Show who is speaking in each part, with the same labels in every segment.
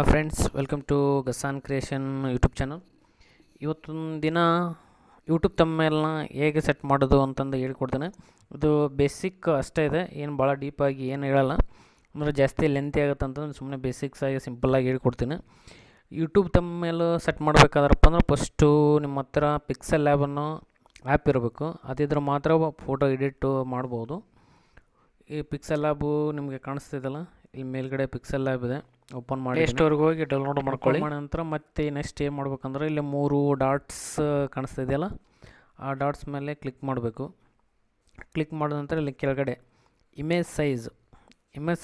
Speaker 1: Friends, welcome to Gassancreation YouTube channel. ಇವತ್ತೊಂದು ದಿನ YouTube ತಮ್ಮನೆಲ್ನ ಹೇಗೆ ಸೆಟ್ ಮಾಡೋದು ಅಂತಂದು ಹೇಳ್ಕೊಡ್ತೇನೆ. ಇದು ಬೇಸಿಕ್ ಅಷ್ಟೇ ಇದೆ, ಏನು ಭಾಳ ಡೀಪಾಗಿ ಏನು ಹೇಳಲ್ಲ, ಅಂದರೆ ಜಾಸ್ತಿ ಲೆಂತಿ ಆಗುತ್ತೆ ಅಂತಂದ್ರೆ ಸುಮ್ಮನೆ ಬೇಸಿಕ್ಸಾಗಿ ಸಿಂಪಲ್ಲಾಗಿ ಹೇಳ್ಕೊಡ್ತೀನಿ. ಯೂಟ್ಯೂಬ್ ತಮ್ಮನೇಲ್ ಸೆಟ್ ಮಾಡಬೇಕಾದ್ರಪ್ಪ ಅಂದ್ರೆ ಫಸ್ಟು ನಿಮ್ಮ ಹತ್ರ ಪಿಕ್ಸೆಲ್ ಲ್ಯಾಬ್ ಅನ್ನೋ ಆ್ಯಪ್ ಇರಬೇಕು. ಅದಿದ್ರೆ ಮಾತ್ರ ಫೋಟೋ ಎಡಿಟ್ ಮಾಡ್ಬೋದು. ಈ ಪಿಕ್ಸೆಲ್ ಲ್ಯಾಬು ನಿಮಗೆ ಕಾಣಿಸ್ತಿದೆಯಲ್ಲ, ಇಲ್ಲಿ ಮೇಲ್ಗಡೆ ಪಿಕ್ಸೆಲ್ ಲ್ಯಾಬ್ ಇದೆ. ಓಪನ್ ಮಾಡಿ ಸ್ಟೋರ್ಗೆ ಹೋಗಿ ಡೌನ್ಲೋಡ್ ಮಾಡ್ಕೊಳ್ಳಿ. ಮಾಡಿದ ನಂತರ ಮತ್ತೆ ನೆಕ್ಸ್ಟ್ ಏನು ಮಾಡ್ಬೇಕಂದ್ರೆ ಇಲ್ಲಿ 3 ಡಾಟ್ಸ್ ಕಾಣಿಸ್ತಿದೆಯಲ್ಲ, ಆ ಡಾಟ್ಸ್ ಮೇಲೆ ಕ್ಲಿಕ್ ಮಾಡಬೇಕು. ಕ್ಲಿಕ್ ಮಾಡಿದ ನಂತರ ಇಲ್ಲಿ ಕೆಳಗಡೆ ಇಮೇಜ್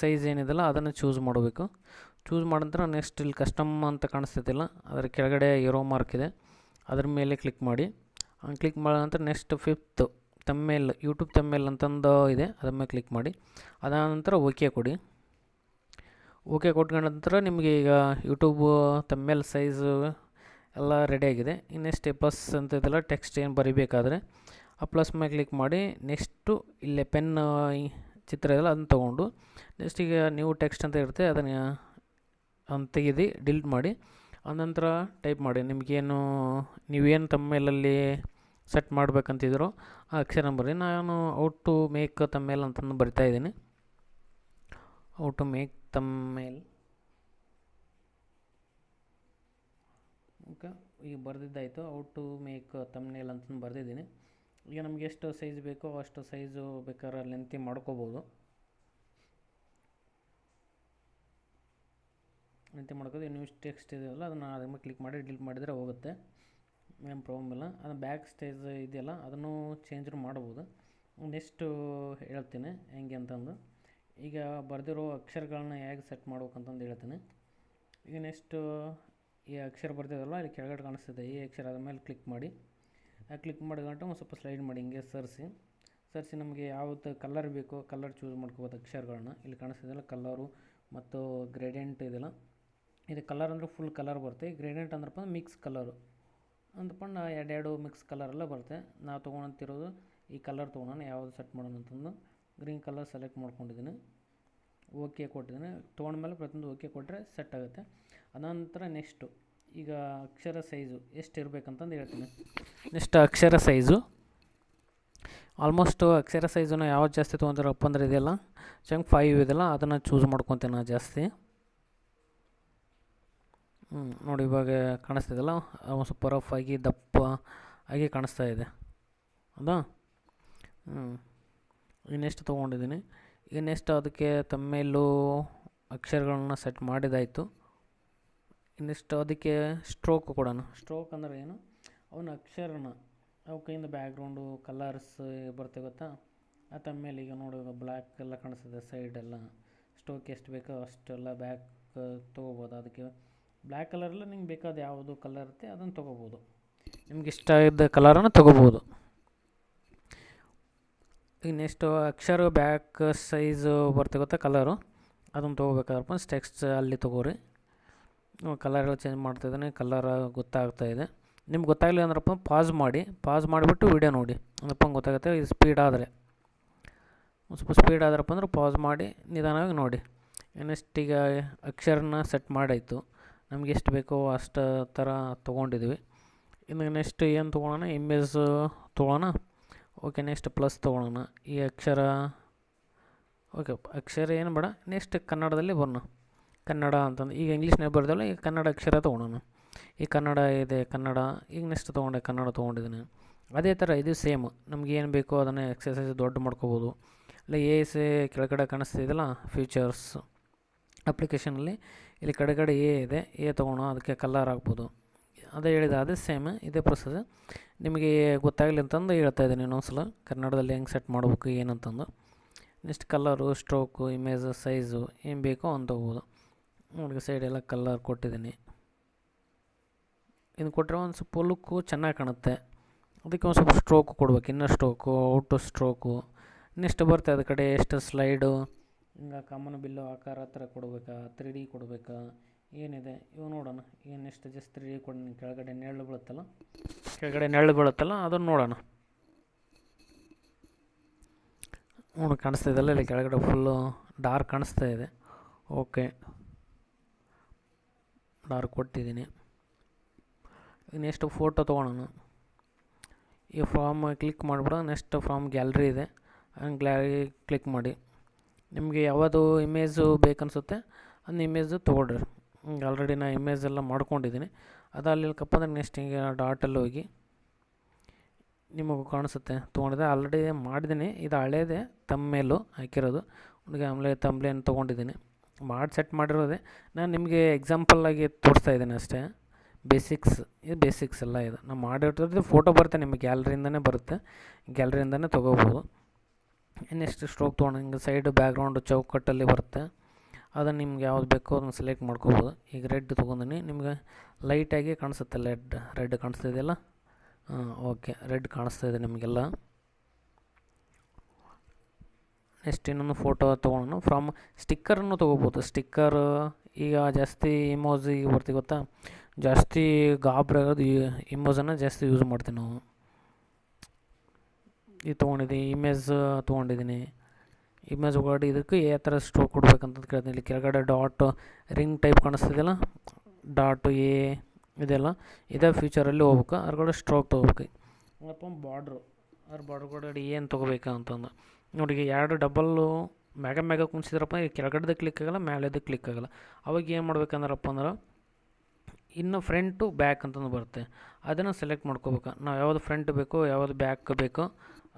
Speaker 1: ಸೈಜ್ ಏನಿದೆಯಲ್ಲ ಅದನ್ನು ಚೂಸ್ ಮಾಡಬೇಕು. ಚೂಸ್ ಮಾಡಿದ ನಂತರ ನೆಕ್ಸ್ಟ್ ಇಲ್ಲಿ ಕಸ್ಟಮ್ ಅಂತ ಕಾಣಿಸ್ತಿದೆಯಲ್ಲ, ಅದರ ಕೆಳಗಡೆ ಇರೋ ಮಾರ್ಕ್ ಇದೆ, ಅದ್ರ ಮೇಲೆ ಕ್ಲಿಕ್ ಮಾಡಿ. ಕ್ಲಿಕ್ ಮಾಡಿದ ನಂತರ ನೆಕ್ಸ್ಟ್ 5th ತಮ್ಮೇಲ್, ಯೂಟ್ಯೂಬ್ ತಮ್ಮೇಲ್ ಅಂತಂದು ಇದೆ, ಅದ್ರ ಮೇಲೆ ಕ್ಲಿಕ್ ಮಾಡಿ. ಅದಾದ ನಂತರ ಓಕೆ ಕೊಡಿ. ಓಕೆ ಕೊಟ್ಕೊಂಡ ನಂತರ ನಿಮಗೆ ಈಗ ಯೂಟ್ಯೂಬ್ ತಮ್ಮೇಲ್ ಸೈಜು ಎಲ್ಲ ರೆಡಿಯಾಗಿದೆ. ನೆಕ್ಸ್ಟ್ ಪ್ಲಸ್ ಅಂತ ಇದೆಲ್ಲ ಟೆಕ್ಸ್ಟ್ ಏನು ಬರಿಬೇಕಾದ್ರೆ ಆ ಪ್ಲಸ್ ಮೇಲೆ ಕ್ಲಿಕ್ ಮಾಡಿ. ನೆಕ್ಸ್ಟು ಇಲ್ಲೇ ಪೆನ್ ಚಿತ್ರ ಇದೆಯಲ್ಲ ಅದನ್ನು ತೊಗೊಂಡು ನೆಕ್ಸ್ಟ್ ಈಗ ನ್ಯೂ ಟೆಕ್ಸ್ಟ್ ಅಂತ ಇರುತ್ತೆ, ಅದನ್ನು ತೆಗೆದು ಡಿಲೀಟ್ ಮಾಡಿ. ಆನಂತರ ಟೈಪ್ ಮಾಡಿ ನಿಮಗೇನು ನೀವೇನು ತಮ್ಮೇಲಲ್ಲಿ ಸೆಟ್ ಮಾಡಬೇಕಂತಿದ್ರು ಆ ಅಕ್ಷರ ಬರೀ. ನಾನು ಹೌ ಟು ಮೇಕ್ ತಮ್ಮೇಲ್ ಅಂತಂದು ಬರಿತಾಯಿದ್ದೀನಿ. How to make thumbnail. Okay, ಈಗ ಬರೆದಿದ್ದಾಯಿತು. ಹೌ ಟು ಮೇಕ್ ತಮ್ನೇಲ್ ಅಂತಂದು ಬರೆದಿದ್ದೀನಿ. ಈಗ ನಮಗೆ ಎಷ್ಟು ಸೈಜ್ ಬೇಕೋ ಅಷ್ಟು ಸೈಜು ಬೇಕಾದ್ರೆ ಲೆಂತಿ ಮಾಡ್ಕೋಬೋದು. ಲೆಂತಿ ಮಾಡ್ಕೋದು. ನ್ಯೂ ಟೆಕ್ಸ್ಟ್ ಇದೆಯಲ್ಲ ಅದನ್ನು ಅದ್ರ ಮೇಲೆ ಕ್ಲಿಕ್ ಮಾಡಿ ಡಿಲೀಟ್ ಮಾಡಿದರೆ ಹೋಗುತ್ತೆ, ಏನು ಪ್ರಾಬ್ಲಮ್ ಇಲ್ಲ. ಅದು ಬ್ಯಾಕ್ ಸ್ಟೇಜ್ ಇದೆಯಲ್ಲ ಅದನ್ನು ಚೇಂಜ್ ಮಾಡ್ಬೋದು. ನೆಕ್ಸ್ಟು ಹೇಳ್ತೀನಿ ಹೆಂಗೆ ಅಂತಂದು. ಈಗ ಬರೆದಿರೋ ಅಕ್ಷರಗಳನ್ನ ಹೇಗೆ ಸೆಟ್ ಮಾಡ್ಬೇಕಂತಂದು ಹೇಳ್ತೀನಿ. ಈಗ ನೆಕ್ಸ್ಟು ಈ ಅಕ್ಷರ ಬರ್ತಿದಲ್ಲ, ಇಲ್ಲಿ ಕೆಳಗಡೆ ಕಾಣಿಸ್ತಿದೆ ಈ ಅಕ್ಷರ, ಅದ್ರ ಮೇಲೆ ಕ್ಲಿಕ್ ಮಾಡಿ. ಕ್ಲಿಕ್ ಮಾಡಿಕೊಂಡು ಒಂದು ಸ್ವಲ್ಪ ಸ್ಲೈಡ್ ಮಾಡಿ, ಹಿಂಗೆ ಸರಿಸಿ ನಮಗೆ ಯಾವುದು ಕಲರ್ ಬೇಕೋ ಕಲರ್ ಚೂಸ್ ಮಾಡ್ಕೋಬೋದು ಅಕ್ಷರಗಳನ್ನ. ಇಲ್ಲಿ ಕಾಣಿಸ್ತಿದೆಯಲ್ಲ ಕಲರು ಮತ್ತು ಗ್ರೇಡಿಯಂಟ್ ಇದೆಯಲ್ಲ, ಇದು ಕಲರ್ ಅಂದರೆ ಫುಲ್ ಕಲರ್ ಬರುತ್ತೆ. ಗ್ರೇಡಿಯಂಟ್ ಅಂದ್ರಪ್ಪ ಮಿಕ್ಸ್ ಕಲರು ಅಂದ್ಕೊಂಡು ಎರಡು ಮಿಕ್ಸ್ ಕಲರೆಲ್ಲ ಬರುತ್ತೆ. ನಾವು ತೊಗೊಳಂತಿರೋದು ಈ ಕಲರ್ ತೊಗೊಳೋಣ, ಯಾವುದು ಸೆಟ್ ಮಾಡೋಣ ಅಂತಂದು ಗ್ರೀನ್ ಕಲರ್ ಸೆಲೆಕ್ಟ್ ಮಾಡ್ಕೊಂಡಿದ್ದೀನಿ. ಓಕೆ ಕೊಟ್ಟಿದ್ದೀನಿ. ತೊಗೊಂಡ್ಮೇಲೆ ಪ್ರತಿಯೊಂದು ಓಕೆ ಕೊಟ್ಟರೆ ಸೆಟ್ ಆಗುತ್ತೆ. ಅನಂತರ ನೆಕ್ಸ್ಟು ಈಗ ಅಕ್ಷರ ಸೈಜು ಎಷ್ಟು ಇರಬೇಕಂತಂದು ಹೇಳ್ತೀನಿ. ನೆಕ್ಸ್ಟ್ ಅಕ್ಷರ ಸೈಜು ಆಲ್ಮೋಸ್ಟು ಅಕ್ಷರ ಸೈಜನ್ನು ಯಾವ್ದು ಜಾಸ್ತಿ ತೊಗೊತೀರಪ್ಪ ಅಂದರೆ ಇದೆಯಲ್ಲ ಚಂಕ್ 5 ಇದೆಯಲ್ಲ ಅದನ್ನು ಚೂಸ್ ಮಾಡ್ಕೊತೀನಿ ನಾನು ಜಾಸ್ತಿ. ನೋಡಿ ಇವಾಗ ಕಾಣಿಸ್ತಿದೆಯಲ್ಲ, ಒಂದು ಸ್ವಲ್ಪ ರಫ್ ಆಗಿ ದಪ್ಪ ಆಗಿ ಕಾಣಿಸ್ತಾ ಇದೆ ಹೌದಾ. ಈಗ ನೆಕ್ಸ್ಟ್ ತೊಗೊಂಡಿದ್ದೀನಿ. ಈಗ ನೆಕ್ಸ್ಟ್ ಅದಕ್ಕೆ ತಮ್ಮೇಲೂ ಅಕ್ಷರಗಳನ್ನ ಸೆಟ್ ಮಾಡಿದಾಯಿತು. ನೆಕ್ಸ್ಟ್ ಅದಕ್ಕೆ ಸ್ಟ್ರೋಕ್ ಕೊಡೋಣ. ಸ್ಟ್ರೋಕ್ ಅಂದರೆ ಏನು, ಅವನ ಅಕ್ಷರನ ಅವು ಕೈಯಿಂದ ಬ್ಯಾಕ್ಗ್ರೌಂಡು ಕಲರ್ಸ್ ಬರ್ತವೆ ಗೊತ್ತಾ, ಆ ತಮ್ಮೇಲೆ ಈಗ ನೋಡಿ ಬ್ಲ್ಯಾಕ್ ಎಲ್ಲ ಕಾಣಿಸ್ತದೆ ಸೈಡೆಲ್ಲ. ಸ್ಟ್ರೋಕ್ ಎಷ್ಟು ಬೇಕೋ ಅಷ್ಟೆಲ್ಲ ಬ್ಯಾಕ್ ತೊಗೋಬೋದು. ಅದಕ್ಕೆ ಬ್ಲ್ಯಾಕ್ ಕಲರೆಲ್ಲ ನಿಮ್ಗೆ ಬೇಕಾದ ಯಾವುದು ಕಲರ್ ಇರುತ್ತೆ ಅದನ್ನು ತೊಗೋಬೋದು, ನಿಮ್ಗೆ ಇಷ್ಟ ಇದ್ದ ಕಲರನ್ನು ತೊಗೋಬೋದು. ಈಗ ನೆಕ್ಸ್ಟು ಅಕ್ಷರ ಬ್ಯಾಕ್ ಸೈಜು ಬರ್ತದೆ ಗೊತ್ತಾ ಕಲರು, ಅದನ್ನು ತೊಗೋಬೇಕಾದ್ರಪ್ಪ ಟೆಕ್ಸ್ಟ್ ಅಲ್ಲಿ ತೊಗೋರಿ. ಕಲರೆಲ್ಲ ಚೇಂಜ್ ಮಾಡ್ತಾಯಿದ್ದಾನೆ, ಕಲರ್ ಗೊತ್ತಾಗ್ತಾಯಿದೆ. ನಿಮ್ಗೆ ಗೊತ್ತಾಗಲಿಲ್ಲ ಅಂದ್ರಪ್ಪ ಪಾಸ್ ಮಾಡಿಬಿಟ್ಟು ವೀಡಿಯೋ ನೋಡಿ, ಅಂದ್ರಪ್ಪ ಗೊತ್ತಾಗುತ್ತೆ. ಇದು ಸ್ಪೀಡ್ ಆದರೆ ಒಂದು ಸ್ವಲ್ಪ ಸ್ಪೀಡ್ ಆದ್ರಪ್ಪ ಅಂದ್ರೆ ಪಾಸ್ ಮಾಡಿ ನಿಧಾನವಾಗಿ ನೋಡಿ. ನೆಕ್ಸ್ಟ್ ಈಗ ಅಕ್ಷರನ ಸೆಟ್ ಮಾಡಾಯಿತು, ನಮ್ಗೆ ಎಷ್ಟು ಬೇಕೋ ಅಷ್ಟು ಥರ ತೊಗೊಂಡಿದ್ವಿ. ಇನ್ನು ನೆಕ್ಸ್ಟ್ ಏನು ತೊಗೊಳೋಣ, ಇಮೇಜ್ ತೊಗೊಳೋಣ. ಓಕೆ, ನೆಕ್ಸ್ಟ್ ಪ್ಲಸ್ ತೊಗೊಳೋಣ. ಈ ಅಕ್ಷರ ಓಕೆ, ಅಕ್ಷರ ಏನು ಬೇಡ, ನೆಕ್ಸ್ಟ್ ಕನ್ನಡದಲ್ಲಿ ಬರೋಣ. ಕನ್ನಡ ಅಂತಂದು ಈಗ ಇಂಗ್ಲೀಷ್ನಾಗ ಬರ್ದಲ್ಲ, ಈಗ ಕನ್ನಡ ಅಕ್ಷರ ತೊಗೊಳೋಣ. ಈ ಕನ್ನಡ ಇದೆ ಕನ್ನಡ. ಈಗ ನೆಕ್ಸ್ಟ್ ಕನ್ನಡ ತೊಗೊಂಡಿದ್ದೀನಿ. ಅದೇ ಥರ ಇದು ಸೇಮ್ ನಮ್ಗೆ ಏನು ಬೇಕೋ ಅದನ್ನೇ ಎಕ್ಸಸೈಸ್ ದೊಡ್ಡ ಮಾಡ್ಕೋಬೋದು. ಇಲ್ಲ ಕೆಳಗಡೆ ಕಾಣಿಸ್ತಿದೆಯಲ್ಲ ಫೀಚರ್ಸ್ ಅಪ್ಲಿಕೇಶನಲ್ಲಿ, ಇಲ್ಲಿ ಕೆಳಗಡೆ ಇದೆ, ತೊಗೊಳೋ ಅದಕ್ಕೆ ಕಲರ್ ಆಗ್ಬೋದು. ಅದೇ ಹೇಳಿದೆ, ಅದೇ ಸೇಮ್ ಇದೇ ಪ್ರೊಸೆಸ್. ನಿಮಗೆ ಗೊತ್ತಾಗಲಿ ಅಂತಂದು ಹೇಳ್ತಾಯಿದ್ದೀನಿ ಇನ್ನೊಂದ್ಸಲ ಕನ್ನಡದಲ್ಲಿ ಹೆಂಗೆ ಸೆಟ್ ಮಾಡಬೇಕು ಏನಂತಂದು. Next colour, stroke, image size ಏನು ಬೇಕೋ ಅಂತ ತೊಗೋಬೋದು. ನೋಡಿ ಸೈಡೆಲ್ಲ ಕಲರ್ ಕೊಟ್ಟಿದ್ದೀನಿ. ಇದು ಕೊಟ್ಟರೆ ಒಂದು ಸ್ವಲ್ಪ ಲುಕ್ಕು ಚೆನ್ನಾಗಿ ಕಾಣುತ್ತೆ. ಅದಕ್ಕೆ ಒಂದು ಸ್ವಲ್ಪ ಸ್ಟ್ರೋಕು ಕೊಡ್ಬೇಕು, ಇನ್ನೂ ಸ್ಟ್ರೋಕು, ಔಟು ಸ್ಟ್ರೋಕು. ನೆಕ್ಸ್ಟ್ ಬರುತ್ತೆ ಅದ ಕಡೆ ಎಷ್ಟು ಸ್ಲೈಡು, ಹಿಂಗೆ ಕಾಮನ್ ಬಿಲ್ಲು ಆಕಾರ ಥರ ಕೊಡಬೇಕಾ, 3D ಕೊಡಬೇಕಾ, ಏನಿದೆ ಇವು ನೋಡೋಣ. ಈಗ ನೆಕ್ಸ್ಟ್ ಜಸ್ಟ್ 3D ಕೊಡಿ. ಕೆಳಗಡೆ ನೆರಳು ಬೀಳುತ್ತಲ್ಲ ಅದನ್ನು ನೋಡೋಣ. ನೋಡಿ ಕಾಣಿಸ್ತಾ ಇದೆಯಲ್ಲ, ಇಲ್ಲಿ ಕೆಳಗಡೆ ಫುಲ್ಲು ಡಾರ್ಕ್ ಕಾಣಿಸ್ತಾ ಇದೆ. ಓಕೆ, ಡಾರ್ಕ್ ಕೊಟ್ಟಿದ್ದೀನಿ. ನೆಕ್ಸ್ಟ್ ಫೋಟೋ ತೊಗೊಳೋಣ. ಈ ಫಾರ್ಮ್ ಕ್ಲಿಕ್ ಮಾಡಿಬಿಡ. ನೆಕ್ಸ್ಟ್ ಫ್ರಾಮ್ ಗ್ಯಾಲರಿ ಇದೆ, ಗ್ಯಾಲರಿ ಕ್ಲಿಕ್ ಮಾಡಿ. ನಿಮಗೆ ಯಾವುದು ಇಮೇಜು ಬೇಕನ್ಸುತ್ತೆ ಅದನ್ನ ಇಮೇಜು ತೊಗೊಳ್ರಿ. ಆಲ್ರೆಡಿ ನಾನು ಇಮೇಜ್ ಎಲ್ಲ ಮಾಡ್ಕೊಂಡಿದ್ದೀನಿ. ಅದು ಅಲ್ಲಿಲ್ಕಪ್ಪ ಅಂದ್ರೆ ನೆಕ್ಸ್ಟ್ ಹಿಂಗೆ ಡಾಟಲ್ಲಿ ಹೋಗಿ ನಿಮಗೆ ಕಾಣಿಸುತ್ತೆ ತೊಗೊಂಡಿದ್ದೆ. ಆಲ್ರೆಡಿ ಮಾಡಿದ್ದೀನಿ. ಇದು ಹಳೇದೇ ತಮ್ಮೇಲು ಹಾಕಿರೋದು. ನನಗೆ ಆಮೇಲೆ ತಮ್ಲೇನು ತೊಗೊಂಡಿದ್ದೀನಿ, ಮಾಡಿ ಸೆಟ್ ಮಾಡಿರೋದೆ. ನಾನು ನಿಮಗೆ ಎಕ್ಸಾಂಪಲ್ಲಾಗಿ ತೋರಿಸ್ತಾ ಇದ್ದೀನಿ ಅಷ್ಟೇ. ಇದು ಬೇಸಿಕ್ಸ್ ಎಲ್ಲ ಇದು ನಾನು ಮಾಡಿರ್ತಿರೋದು. ಫೋಟೋ ಬರುತ್ತೆ ನಿಮಗೆ ಗ್ಯಾಲರಿಯಿಂದನೇ ಬರುತ್ತೆ, ಗ್ಯಾಲರಿಯಿಂದನೇ ತೊಗೋಬೋದು. ನೆಕ್ಸ್ಟ್ ಸ್ಟ್ರೋಕ್ ತೊಗೊಂಡು ಹಿಂಗೆ ಸೈಡ್ ಬ್ಯಾಕ್ಗ್ರೌಂಡು ಚೌಕಟ್ಟಲ್ಲಿ ಬರುತ್ತೆ. ಅದನ್ನು ನಿಮ್ಗೆ ಯಾವ್ದು ಬೇಕೋ ಅದನ್ನು ಸೆಲೆಕ್ಟ್ ಮಾಡ್ಕೋಬೋದು. ಈಗ ರೆಡ್ ತೊಗೊಂಡಿನಿ, ನಿಮಗೆ ಲೈಟಾಗಿ ಕಾಣಿಸುತ್ತೆ. ರೆಡ್ ಕಾಣಿಸ್ತಿದೆಯಲ್ಲ, ಓಕೆ, ರೆಡ್ ಕಾಣಿಸ್ತಾಯಿದೆ ನಿಮಗೆಲ್ಲ. ನೆಕ್ಸ್ಟ್ ಇನ್ನೊಂದು ಫೋಟೋ ತೊಗೊಳೋಣ. ಫ್ರಮ್ ಸ್ಟಿಕ್ಕರನ್ನು ತೊಗೋಬೋದು. ಸ್ಟಿಕ್ಕರ್ ಈಗ ಜಾಸ್ತಿ ಇಮೋಜಿ ಬರ್ತೀವಿ ಗೊತ್ತಾ, ಜಾಸ್ತಿ ಗಾಬರಿ ಆಗೋದು ಇಮೋಜನ್ನು ಜಾಸ್ತಿ ಯೂಸ್ ಮಾಡ್ತೀವಿ ನಾವು. ಇದು ತೊಗೊಂಡಿದ್ದೀನಿ, ಇಮೇಜ್ ತೊಗೊಂಡಿದ್ದೀನಿ. ಇಮೇಜ್ ಒಳಗಡೆ ಇದಕ್ಕೆ ಯಾವ ಥರ ಸ್ಟ್ರೋಕ್ ಕೊಡ್ಬೇಕಂತ ಕೇಳ್ತೀನಿ. ಇಲ್ಲಿ ಕೆಳಗಡೆ ಡಾಟ್ ರಿಂಗ್ ಟೈಪ್ ಕಾಣಿಸ್ತಿದೆಯಲ್ಲ, ಡಾಟ್ ಇದೆಲ್ಲ ಇದೇ ಫ್ಯೂಚರಲ್ಲಿ ಹೋಗ್ಬೇಕು. ಅದ್ರಗಡೆ ಸ್ಟ್ರೋಕ್ ತೊಗೋಬೇಕು. ಅಪ್ಪ ಬಾರ್ಡ್ರ್ ಒಳಗಡೆ ಏನು ತೊಗೋಬೇಕು ಅಂತಂದು ನೋಡಿ. ಈಗ ಎರಡು ಡಬಲ್ಲು ಮ್ಯಾಗ ಕುಣಿಸಿದ್ರಪ್ಪ, ಈಗ ಕೆಳಗಡೆದು ಕ್ಲಿಕ್ ಆಗಲ್ಲ, ಮೇಲೆದು ಕ್ಲಿಕ್ ಆಗಲ್ಲ. ಅವಾಗ ಏನು ಮಾಡ್ಬೇಕಂದ್ರಪ್ಪ ಅಂದ್ರೆ ಇನ್ನು ಫ್ರಂಟು ಬ್ಯಾಕ್ ಅಂತಂದು ಬರುತ್ತೆ. ಅದನ್ನು ಸೆಲೆಕ್ಟ್ ಮಾಡ್ಕೋಬೇಕು. ನಾವು ಯಾವುದು ಫ್ರಂಟ್ ಬೇಕೋ ಯಾವುದು ಬ್ಯಾಕ್ ಬೇಕೋ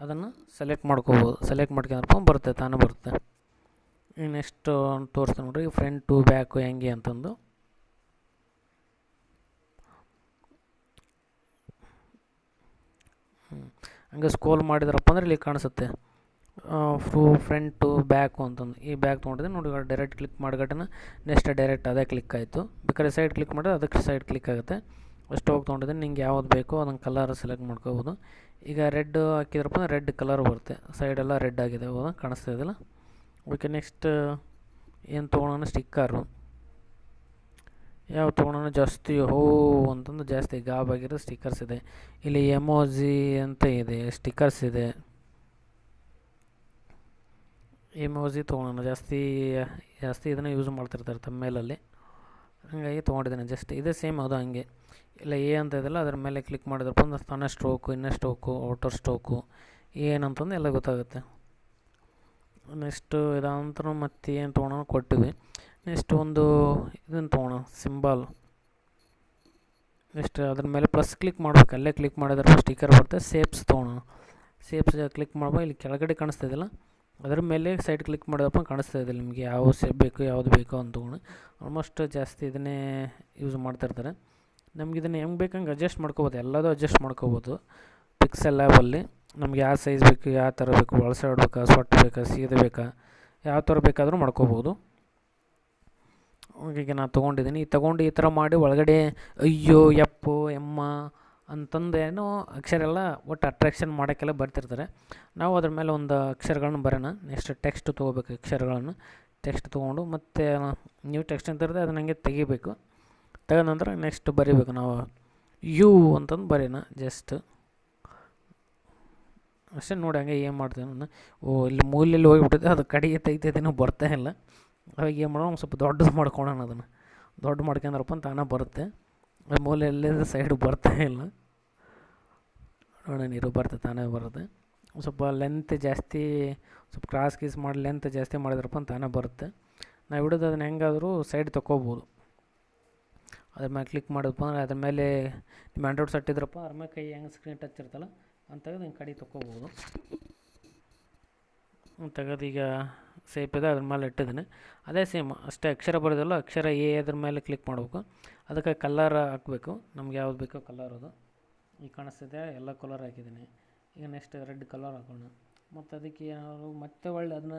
Speaker 1: ಅದನ್ನು ಸೆಲೆಕ್ಟ್ ಮಾಡ್ಕೋಬೋದು. ಸೆಲೆಕ್ಟ್ ಮಾಡ್ಕೊಂಡ್ರಪ್ಪ ಬರುತ್ತೆ, ತಾನೇ ಬರುತ್ತೆ. ಈಗ ನೆಕ್ಸ್ಟ್ ತೋರಿಸ್ತೀನಿ ನೋಡಿರಿ, ಫ್ರಂಟು ಬ್ಯಾಕು ಹೆಂಗೆ ಅಂತಂದು. ಹಂಗೆ ಸ್ಕ್ರೋಲ್ ಮಾಡಿದ್ರಪ್ಪ ಅಂದ್ರೆ ಇಲ್ಲಿ ಕಾಣಿಸುತ್ತೆ ಫ್ರಂಟು ಬ್ಯಾಕು ಅಂತಂದು. ಈ ಬ್ಯಾಕ್ ತೊಗೊಂಡಿದ್ದೆ ನೋಡಿ. ಡೈರೆಕ್ಟ್ ಕ್ಲಿಕ್ ಮಾಡಿಗಟ್ಟನ ನೆಕ್ಸ್ಟ್ ಡೈರೆಕ್ಟ್ ಅದೇ ಕ್ಲಿಕ್ ಆಯಿತು. ಬೇಕಾದ್ರೆ ಸೈಡ್ ಕ್ಲಿಕ್ ಮಾಡಿದ್ರೆ ಅದಕ್ಕೆ ಸೈಡ್ ಕ್ಲಿಕ್ ಆಗುತ್ತೆ. ಅಷ್ಟು ಹೋಗಿ ತೊಗೊಂಡಿದ್ದೆ. ನಿಂಗೆ ಯಾವ್ದು ಬೇಕೋ ಅದನ್ನು ಕಲರ್ ಸೆಲೆಕ್ಟ್ ಮಾಡ್ಕೋಬೋದು. ಈಗ ರೆಡ್ ಹಾಕಿದ್ರಪ್ಪ ಅಂದ್ರೆ ರೆಡ್ ಕಲರ್ ಬರುತ್ತೆ. ಸೈಡೆಲ್ಲ ರೆಡ್ ಆಗಿದೆ, ಹೌದಾ, ಕಾಣಿಸ್ತಾ ಇದೆಯಲ್ಲ. ಓಕೆ, ನೆಕ್ಸ್ಟ್ ಏನು ತೊಗೊಳೋಣ, ಸ್ಟಿಕ್ಕರು ಯಾವ ತೊಗೊಳೋಣ. ಜಾಸ್ತಿ ಅಂತಂದು ಜಾಸ್ತಿ ಗಾಬಾಗಿರೋ ಸ್ಟಿಕ್ಕರ್ಸ್ ಇದೆ. ಇಲ್ಲಿ ಎಮೋಜಿ ಅಂತ ಇದೆ, ಸ್ಟಿಕ್ಕರ್ಸ್ ಇದೆ. ಎಮೋಜಿ ತೊಗೊಳೋಣ. ಜಾಸ್ತಿ ಇದನ್ನು ಯೂಸ್ ಮಾಡ್ತಿರ್ತಾರೆ ತಮ್ಮೇಲಲ್ಲಿ, ಹಾಗಾಗಿ ತೊಗೊಂಡಿದ್ದೇನೆ. ಜಸ್ಟ್ ಇದೇ ಸೇಮ್ ಅದು ಹಂಗೆ. ಇಲ್ಲ ಅಂತ ಇದೆಲ್ಲ ಅದ್ರ ಮೇಲೆ ಕ್ಲಿಕ್ ಮಾಡಿದ್ರಪ್ಪ ಅಂದ್ರೆ ತಾನೇ ಸ್ಟ್ರೋಕು, ಇನ್ನೂ ಸ್ಟ್ರೋಕು, ಔಟರ್ ಸ್ಟ್ರೋಕು ಏನಂತಂದು ಎಲ್ಲ ಗೊತ್ತಾಗುತ್ತೆ. ನೆಕ್ಸ್ಟು ಇದಂತರೂ ಮತ್ತೆ ಏನು ತೊಗೊಳೋಣ ಕೊಟ್ಟಿವಿ. ನೆಕ್ಸ್ಟ್ ಒಂದು ಇದನ್ನು ತೊಗೊಳೋಣ, ಸಿಂಬಲ್. ನೆಕ್ಸ್ಟ್ ಅದ್ರ ಮೇಲೆ ಪ್ಲಸ್ ಕ್ಲಿಕ್ ಮಾಡ್ಬೇಕು. ಅಲ್ಲೇ ಕ್ಲಿಕ್ ಮಾಡಿದ್ರೆ ಸ್ಟಿಕ್ಕರ್ ಬರುತ್ತೆ. ಸೇಪ್ಸ್ ತೊಗೊಳೋಣ. ಸೇಪ್ಸ್ ಕ್ಲಿಕ್ ಮಾಡ್ಬೇಕು. ಇಲ್ಲಿ ಕೆಳಗಡೆ ಕಾಣಿಸ್ತಾಯಿದ್ದಿಲ್ಲ, ಅದ್ರ ಮೇಲೆ ಸೈಡ್ ಕ್ಲಿಕ್ ಮಾಡಿದಪ್ಪ ಕಾಣಿಸ್ತಾ ಇದೆ ನಿಮಗೆ ಯಾವ ಸೇಪ್ ಬೇಕು ಯಾವುದು ಬೇಕು ಅಂತ ತೊಗೊಂಡು. ಆಲ್ಮೋಸ್ಟ್ ಜಾಸ್ತಿ ಇದನ್ನೇ ಯೂಸ್ ಮಾಡ್ತಾಯಿರ್ತಾರೆ. ನಮ್ಗೆ ಇದನ್ನು ಹೆಂಗೆ ಬೇಕಂಗೆ ಅಡ್ಜಸ್ಟ್ ಮಾಡ್ಕೋಬೋದು. ಎಲ್ಲದೂ ಅಡ್ಜಸ್ಟ್ ಮಾಡ್ಕೋಬೋದು ಪಿಕ್ಸೆಲ್ ಲ್ಯಾಬಲ್ಲಿ. ನಮ್ಗೆ ಯಾವ ಸೈಜ್ ಬೇಕು, ಯಾವ ಥರ ಬೇಕು, ಒಳಸೈಡ್ ಬೇಕಾ, ಸೊಟ್ಟು ಬೇಕಾ, ಸೀದೆ ಬೇಕಾ, ಯಾವ ಥರ ಬೇಕಾದರೂ ಮಾಡ್ಕೋಬೋದು. ಈಗ ನಾನು ತೊಗೊಂಡಿದ್ದೀನಿ. ತೊಗೊಂಡು ಈ ಥರ ಮಾಡಿ ಒಳಗಡೆ ಅಯ್ಯೋ ಎಪ್ಪು ಎಮ್ಮ ಅಂತಂದು ಏನೋ ಅಕ್ಷರ ಎಲ್ಲ ಒಟ್ಟು ಅಟ್ರಾಕ್ಷನ್ ಮಾಡೋಕ್ಕೆಲ್ಲ ಬರ್ತಿರ್ತಾರೆ. ನಾವು ಅದ್ರ ಮೇಲೆ ಒಂದು ಅಕ್ಷರಗಳನ್ನ ಬರೋಣ. ನೆಕ್ಸ್ಟ್ ಟೆಕ್ಸ್ಟ್ ತೊಗೋಬೇಕು. ಅಕ್ಷರಗಳನ್ನು ಟೆಕ್ಸ್ಟ್ ತೊಗೊಂಡು ಮತ್ತು ನೀವು ಟೆಕ್ಸ್ಟ್ ಅಂತ ಇರುತ್ತೆ ಅದನ್ನ ಹಂಗೆ ತೆಗಿಬೇಕು. ತೆಗೆದ ನಂತರ ನೆಕ್ಸ್ಟ್ ಬರೀಬೇಕು. ನಾವು ಯು ಅಂತಂದು ಬರೀನ ಜಸ್ಟ್ ಅಷ್ಟೇ. ನೋಡಿ ಹಂಗೆ ಏನು ಮಾಡ್ತೀನಿ ನಾನು. ಇಲ್ಲಿ ಮೂಲೆಯಲ್ಲಿ ಹೋಗಿಬಿಟ್ಟಿದೆ, ಅದು ಕಡೆಗೆ ತೆಗಿತಿದ್ದೀನೋ ಬರ್ತಾ ಇಲ್ಲ. ಅವಾಗ ಏನು ಮಾಡೋಣ, ಒಂದು ಸ್ವಲ್ಪ ದೊಡ್ಡದು ಮಾಡ್ಕೊಳ್ಳೋಣ. ಅದನ್ನು ದೊಡ್ಡ ಮಾಡ್ಕೊಂಡ್ರಪ್ಪ ತಾನೇ ಬರುತ್ತೆ. ಮೂಲೆಯಲ್ಲಿ ಸೈಡ್ ಬರ್ತಾ ಇಲ್ಲ ನೋಡೋಣ, ನೀರು ಬರುತ್ತೆ, ತಾನೇ ಬರುತ್ತೆ. ಸ್ವಲ್ಪ ಲೆಂತ್ ಜಾಸ್ತಿ, ಸ್ವಲ್ಪ ಕ್ರಾಸ್ ಗೀಸ್ ಮಾಡಿ ಲೆಂತ್ ಜಾಸ್ತಿ ಮಾಡಿದ್ರಪ್ಪ ತಾನೇ ಬರುತ್ತೆ. ನಾವು ಹಿಡಿದು ಅದನ್ನ ಹೆಂಗಾದರೂ ಸೈಡ್ ತೊಗೋಬೋದು. ಅದ್ರ ಮೇಲೆ ಕ್ಲಿಕ್ ಮಾಡಿದಪ್ಪ ಅಂದರೆ ಅದ್ರ ಮೇಲೆ ನಿಮ್ಮ ಆಂಡ್ರಾಯ್ಡ್ ಸೆಟ್ ಇದ್ರಪ್ಪ ಅದ್ರ ಮೇಲೆ ಕೈ ಹೆಂಗೆ ಸ್ಕ್ರೀನ್ ಟಚ್ ಇರ್ತಲ್ಲ ಅಂತ ತೆಗೆದು ಹಿಂಗೆ ಕಡೆ ತೊಗೋಬೋದು. ತೆಗೆದು ಈಗ ಸೇಪ್ ಇದೆ ಅದ್ರ ಮೇಲೆ ಇಟ್ಟಿದ್ದೀನಿ. ಅದೇ ಸೇಮ್ ಅಷ್ಟೇ ಅಕ್ಷರ ಬರೋದಿಲ್ಲ. ಅಕ್ಷರ ಅದ್ರ ಮೇಲೆ ಕ್ಲಿಕ್ ಮಾಡಬೇಕು. ಅದಕ್ಕೆ ಕಲರ್ ಹಾಕಬೇಕು. ನಮ್ಗೆ ಯಾವ್ದು ಬೇಕೋ ಕಲರ್ ಅದು ಈಗ ಕಾಣಿಸ್ತಿದೆ. ಎಲ್ಲ ಕಲರ್ ಹಾಕಿದ್ದೀನಿ. ಈಗ ನೆಕ್ಸ್ಟ್ ರೆಡ್ ಕಲರ್ ಹಾಕೋಣ. ಮತ್ತು ಅದಕ್ಕೆ ಏನಾದ್ರು ಮತ್ತೆ ಒಳ್ಳೆ ಅದನ್ನು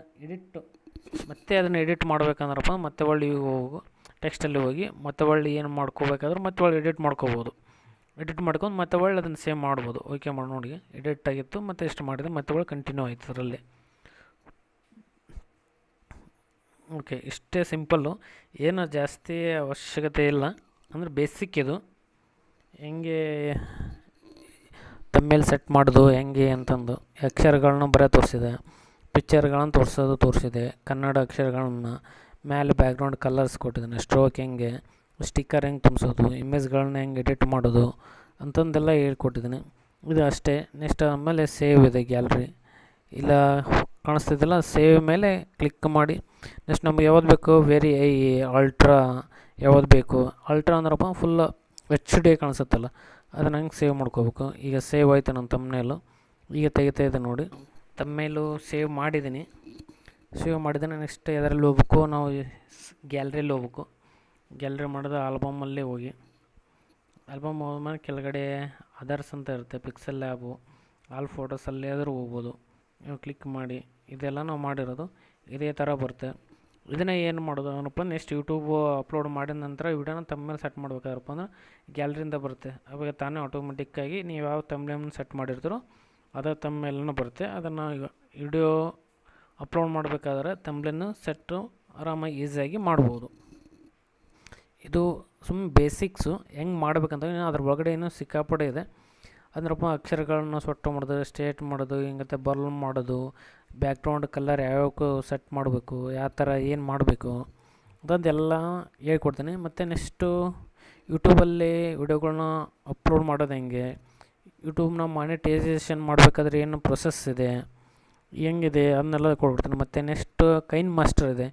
Speaker 1: ಎಡಿಟ್ ಮಾಡ್ಬೇಕಂದ್ರಪ್ಪ ಮತ್ತೆ ಒಳ್ಳೆ ಹೋಗು ಟೆಕ್ಸ್ಟಲ್ಲಿ ಹೋಗಿ ಮತ್ತೆ ಒಳ್ಳೆ ಏನು ಮಾಡ್ಕೋಬೇಕಾದ್ರೆ ಮತ್ತೆ ಒಳ್ಳೆ ಎಡಿಟ್ ಮಾಡ್ಕೋಬೋದು. ಎಡಿಟ್ ಮಾಡ್ಕೊಂಡು ಮತ್ತೆ ಒಳ್ಳೆ ಅದನ್ನು ಸೇವ್ ಮಾಡ್ಬೋದು. ಓಕೆ ಮಾಡಿ ನೋಡಿ, ಎಡಿಟ್ ಆಗಿತ್ತು ಮತ್ತು ಎಷ್ಟು ಮಾಡಿದೆ ಮತ್ತೆ ಒಳ್ಳೆ ಕಂಟಿನ್ಯೂ ಆಯಿತು ಅದರಲ್ಲಿ. ಓಕೆ, ಇಷ್ಟೇ ಸಿಂಪಲ್ಲು, ಏನು ಜಾಸ್ತಿ ಅವಶ್ಯಕತೆ ಇಲ್ಲ. ಅಂದರೆ ಬೇಸಿಕ್ ಇದು. ಹೆಂಗೆ ತಮ್ಮೇಲೆ ಸೆಟ್ ಮಾಡೋದು ಹೆಂಗೆ ಅಂತಂದು ಅಕ್ಷರಗಳನ್ನ ಬರೀ ತೋರಿಸಿದೆ, ಪಿಕ್ಚರ್ಗಳನ್ನು ತೋರಿಸಿದೆ, ಕನ್ನಡ ಅಕ್ಷರಗಳನ್ನ ಮೇಲೆ ಬ್ಯಾಕ್ಗ್ರೌಂಡ್ ಕಲರ್ಸ್ ಕೊಟ್ಟಿದ್ದಾನೆ, ಸ್ಟ್ರೋಕ್ ಹೆಂಗೆ ಸ್ಟಿಕ್ಕರ್ ಹೆಂಗೆ ತುಂಬಿಸೋದು, ಇಮೇಜ್ಗಳನ್ನ ಹೆಂಗೆ ಎಡಿಟ್ ಮಾಡೋದು ಅಂತಂದೆಲ್ಲ ಹೇಳ್ಕೊಟ್ಟಿದ್ದೀನಿ. ಇದು ಅಷ್ಟೇ. ನೆಕ್ಸ್ಟ್ ಆಮೇಲೆ ಸೇವ್ ಇದೆ ಗ್ಯಾಲ್ರಿ, ಇಲ್ಲ ಕಾಣಿಸ್ತಿದ್ದಲ್ಲ, ಸೇವ್ ಮೇಲೆ ಕ್ಲಿಕ್ ಮಾಡಿ ನೆಕ್ಸ್ಟ್ ನಮ್ಗೆ ಯಾವ್ದು ಬೇಕು, ವೆರಿ ಐ ಅಲ್ಟ್ರಾ ಯಾವ್ದು ಬೇಕು. ಅಲ್ಟ್ರಾ ಅಂದ್ರಪ್ಪ ಫುಲ್ HD ಕಾಣಿಸುತ್ತಲ್ಲ, ಅದನ್ನು ಹಂಗೆ ಸೇವ್ ಮಾಡ್ಕೋಬೇಕು. ಈಗ ಸೇವ್ ಆಯಿತು ನನ್ನ ತಮ್ಮನೇಲು, ಈಗ ತೆಗಿತಾ ಇದೆ ನೋಡಿ. ತಮ್ಮನೇಲು ಸೇವ್ ಮಾಡಿದ್ದೀನಿ. ನೆಕ್ಸ್ಟ್ ಅದರಲ್ಲಿ ಹೋಗ್ಬೇಕು, ನಾವು ಗ್ಯಾಲ್ರಿಯಲ್ಲಿ ಹೋಗ್ಬೇಕು. ಗ್ಯಾಲ್ರಿ ಮಾಡಿದ ಆಲ್ಬಮಲ್ಲೇ ಹೋಗಿ, ಆಲ್ಬಮ್ ಹೋದ್ಮೇಲೆ ಕೆಳಗಡೆ ಅದರ್ಸ್ ಅಂತ ಇರುತ್ತೆ, ಪಿಕ್ಸೆಲ್ ಲ್ಯಾಬು, ಆಲ್ ಫೋಟೋಸಲ್ಲಿ ಆದರೂ ಹೋಗ್ಬೋದು. ನೀವು ಕ್ಲಿಕ್ ಮಾಡಿ, ಇದೆಲ್ಲ ನಾವು ಮಾಡಿರೋದು ಇದೇ ಥರ ಬರುತ್ತೆ. ಇದನ್ನೇ ಏನು ಮಾಡೋದು ಏನಪ್ಪ, ನೆಕ್ಸ್ಟ್ ಯೂಟ್ಯೂಬು ಅಪ್ಲೋಡ್ ಮಾಡಿದ ನಂತರ ವಿಡಿಯೋನ ತಮ್ಮ ಸೆಟ್ ಮಾಡ್ಬೇಕಾದ್ರಪ್ಪ ಅಂದ್ರೆ ಗ್ಯಾಲ್ರಿಯಿಂದ ಬರುತ್ತೆ. ಅವಾಗ ತಾನೇ ಆಟೋಮೆಟಿಕ್ಕಾಗಿ ನೀವು ಯಾವ ತಮ್ಮನೇಮ್ ಸೆಟ್ ಮಾಡಿರ್ತೀರೋ ಅದೇ ತಮ್ಮೇಲೂ ಬರುತ್ತೆ. ಅದನ್ನು ವಿಡಿಯೋ ಅಪ್ಲೋಡ್ ಮಾಡಬೇಕಾದ್ರೆ ತಮ್ಲೇನು ಸೆಟ್ಟು ಆರಾಮಾಗಿ ಈಸಿಯಾಗಿ ಮಾಡ್ಬೋದು. ಇದು ಸುಮ್ಮನೆ ಬೇಸಿಕ್ಸು ಹೆಂಗೆ ಮಾಡ್ಬೇಕಂತ, ಅದ್ರ ಒಳಗಡೆ ಏನೋ ಸಿಕ್ಕಾಪಡೆ ಇದೆ. ಅಂದ್ರಪ್ಪ ಅಕ್ಷರಗಳನ್ನ ಸೊಟ್ಟು ಮಾಡೋದು, ಸ್ಟೇಟ್ ಮಾಡೋದು, ಹಿಂಗತ್ತೆ ಬರ್ಲ್ ಮಾಡೋದು, ಬ್ಯಾಕ್ಗ್ರೌಂಡ್ ಕಲರ್ ಯಾವ್ಯಾವ ಸೆಟ್ ಮಾಡಬೇಕು, ಯಾವ ಥರ ಏನು ಮಾಡಬೇಕು ಅದೆಲ್ಲ ಹೇಳ್ಕೊಡ್ತೀನಿ. ಮತ್ತು ನೆಕ್ಸ್ಟು ಯೂಟ್ಯೂಬಲ್ಲಿ ವಿಡಿಯೋಗಳನ್ನ ಅಪ್ಲೋಡ್ ಮಾಡೋದು ಹೆಂಗೆ, ಯೂಟ್ಯೂಬ್ನ ಮಾನಿಟೈಸೇಷನ್ ಮಾಡಬೇಕಾದ್ರೆ ಏನು ಪ್ರೊಸೆಸ್ ಇದೆ, ಹೆಂಗಿದೆ ಅದನ್ನೆಲ್ಲ ಕೊಡ್ತೀನಿ. ಮತ್ತು ನೆಕ್ಸ್ಟ್ ಕೈನ್ ಮಾಸ್ಟರ್ ಇದೆ.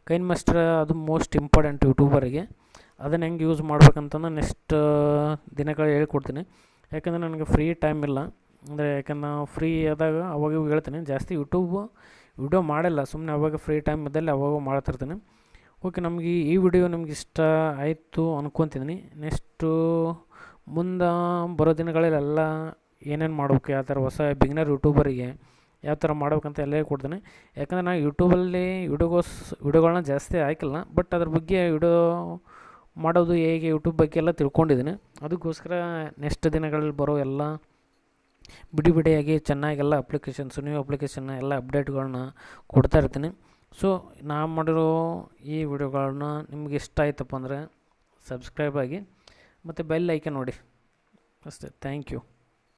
Speaker 1: ಕೈನ್ ಮಾಸ್ಟರ್ ಅದು ಮೋಸ್ಟ್ ಇಂಪಾರ್ಟೆಂಟ್ ಯೂಟ್ಯೂಬರಿಗೆ. ಅದನ್ನು ಹೆಂಗೆ ಯೂಸ್ ಮಾಡ್ಬೇಕಂತಂದ್ರೆ ನೆಕ್ಸ್ಟ್ ದಿನಗಳು ಹೇಳ್ಕೊಡ್ತೀನಿ. ಯಾಕಂದರೆ ನನಗೆ ಫ್ರೀ ಟೈಮ್ ಇಲ್ಲ, ಅಂದರೆ ಯಾಕಂದ್ರೆ ಫ್ರೀ ಆದಾಗ ಅವಾಗ ಹೇಳ್ತೀನಿ. ಜಾಸ್ತಿ ಯೂಟ್ಯೂಬು ವಿಡಿಯೋ ಮಾಡಿಲ್ಲ, ಸುಮ್ಮನೆ ಅವಾಗ ಫ್ರೀ ಟೈಮ್ ಇದ್ದಲ್ಲಿ ಅವಾಗ ಮಾಡ್ತಿರ್ತೀನಿ. ಓಕೆ, ನಮಗೆ ಈ ವಿಡಿಯೋ ನಿಮ್ಗೆ ಇಷ್ಟ ಆಯಿತು ಅಂದ್ಕೊತಿದ್ದೀನಿ. ನೆಕ್ಸ್ಟು ಮುಂದೆ ಬರೋ ದಿನಗಳಲ್ಲೆಲ್ಲ ಏನೇನು ಮಾಡ್ಬೇಕು, ಯಾವ ಥರ ಹೊಸ ಬಿಗಿನರ್ ಯೂಟ್ಯೂಬರಿಗೆ ಯಾವ ಥರ ಮಾಡ್ಬೇಕಂತ ಎಲ್ಲ ಹೇಳ್ಕೊಡ್ತೀನಿ. ಯಾಕಂದರೆ ನಾನು ಯೂಟ್ಯೂಬಲ್ಲಿ ವಿಡಿಯೋಗಳನ್ನ ಜಾಸ್ತಿ ಹಾಕಿಲ್ಲ, ಬಟ್ ಅದ್ರ ಬಗ್ಗೆ ವಿಡಿಯೋ ಮಾಡೋದು ಹೇಗೆ ಯೂಟ್ಯೂಬ್ ಬಗ್ಗೆ ಎಲ್ಲ ತಿಳ್ಕೊಂಡಿದ್ದೀನಿ. ಅದಕ್ಕೋಸ್ಕರ ನೆಕ್ಸ್ಟ್ ದಿನಗಳಲ್ಲಿ ಬರೋ ಎಲ್ಲ ಬಿಡಿಯಾಗಿ ಚೆನ್ನಾಗೆಲ್ಲ ಅಪ್ಲಿಕೇಶನ್ಸು, ನ್ಯೂ ಅಪ್ಲಿಕೇಶನ್ನ ಎಲ್ಲ ಅಪ್ಡೇಟ್ಗಳನ್ನ ಕೊಡ್ತಾ ಇರ್ತೀನಿ. ಸೊ ನಾನು ಮಾಡಿರೋ ಈ ವಿಡಿಯೋಗಳನ್ನ ನಿಮ್ಗೆ ಇಷ್ಟ ಆಯ್ತಪ್ಪ ಅಂದರೆ ಸಬ್ಸ್ಕ್ರೈಬ್ ಆಗಿ ಮತ್ತು ಬೆಲ್ ಐಕನ್ ನೋಡಿ ಅಷ್ಟೇ. Thank you.